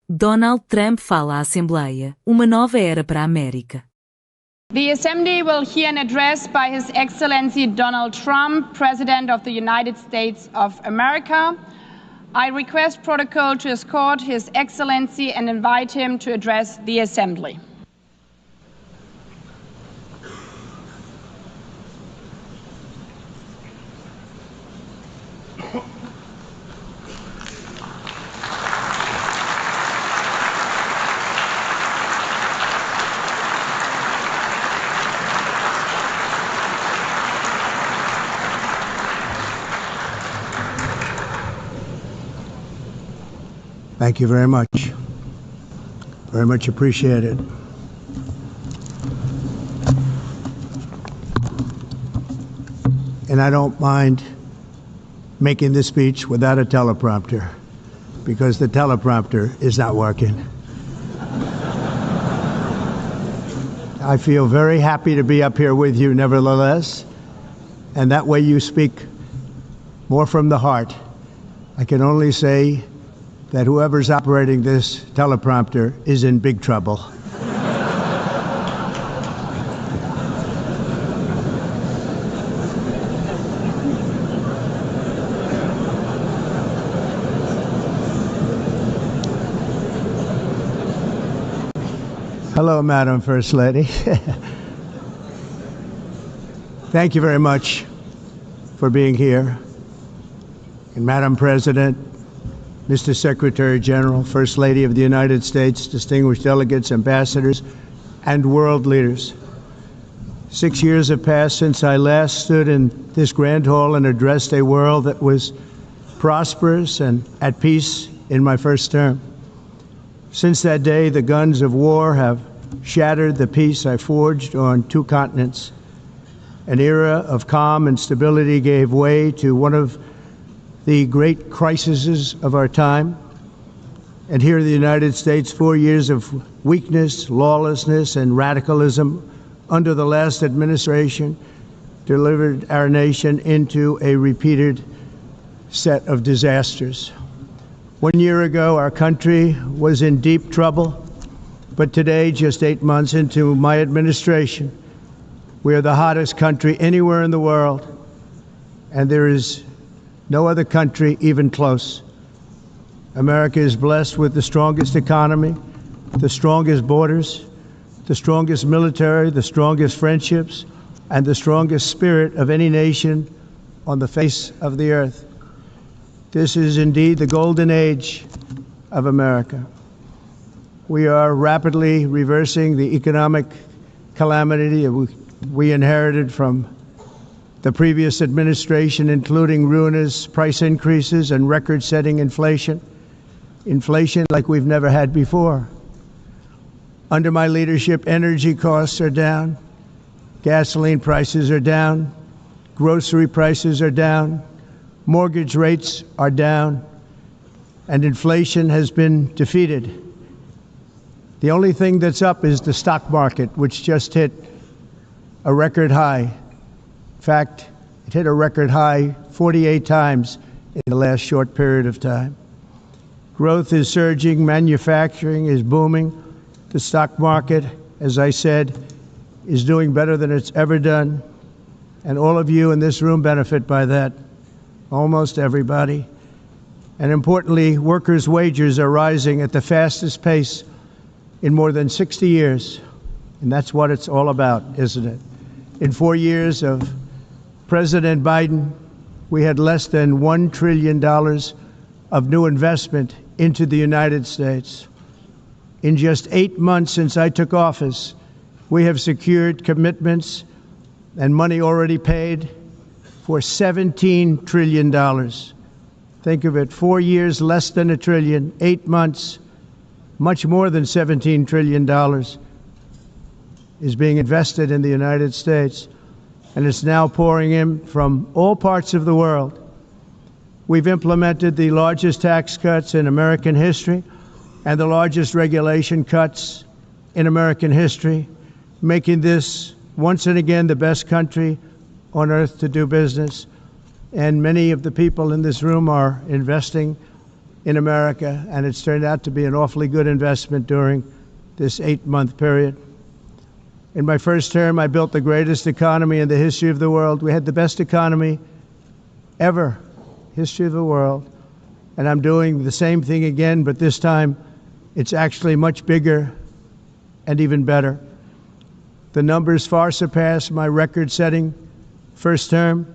Donald Trump fala à Assembleia, uma nova era para a América. The Assembly will hear an address by His Excellency Donald Trump, President of the United States of America. I request protocol to escort His Excellency and invite him to address the Assembly. Thank you very much. Very much appreciated. And I don't mind making this speech without a teleprompter, because the teleprompter is not working. I feel very happy to be up here with you nevertheless, and that way you speak more from the heart. I can only say that whoever's operating this teleprompter is in big trouble. Hello, Madam First Lady. Thank you very much for being here. And Madam President, Mr. Secretary General, First Lady of the United States, distinguished delegates, ambassadors, and world leaders. 6 years have passed since I last stood in this grand hall and addressed a world that was prosperous and at peace in my first term. Since that day, the guns of war have shattered the peace I forged on 2 continents. An era of calm and stability gave way to one of the great crises of our time. And here in the United States, 4 years of weakness, lawlessness, and radicalism under the last administration delivered our nation into a repeated set of disasters. 1 year ago, our country was in deep trouble, but today, just 8 months into my administration, we are the hottest country anywhere in the world, and there is no other country even close. America is blessed with the strongest economy, the strongest borders, the strongest military, the strongest friendships, and the strongest spirit of any nation on the face of the earth. This is indeed the golden age of America. We are rapidly reversing the economic calamity we inherited from the previous administration, including ruinous price increases and record-setting inflation like we've never had before. Under my leadership, energy costs are down, gasoline prices are down, grocery prices are down, mortgage rates are down, and inflation has been defeated. The only thing that's up is the stock market, which just hit a record high. In fact, it hit a record high 48 times in the last short period of time. Growth is surging, manufacturing is booming. The stock market, as I said, is doing better than it's ever done. And all of you in this room benefit by that, almost everybody. And importantly, workers' wages are rising at the fastest pace in more than 60 years. And that's what it's all about, isn't it? In 4 years of President Biden, we had less than $1 trillion of new investment into the United States. In just 8 months since I took office, we have secured commitments and money already paid for $17 trillion. Think of it, 4 years, less than $1 trillion, 8 months, much more than $17 trillion is being invested in the United States. And it's now pouring in from all parts of the world. We've implemented the largest tax cuts in American history and the largest regulation cuts in American history, making this once and again the best country on earth to do business. And many of the people in this room are investing in America, and it's turned out to be an awfully good investment during this 8-month period. In my first term, I built the greatest economy in the history of the world. We had the best economy ever, history of the world. And I'm doing the same thing again, but this time it's actually much bigger and even better. The numbers far surpass my record-setting first term.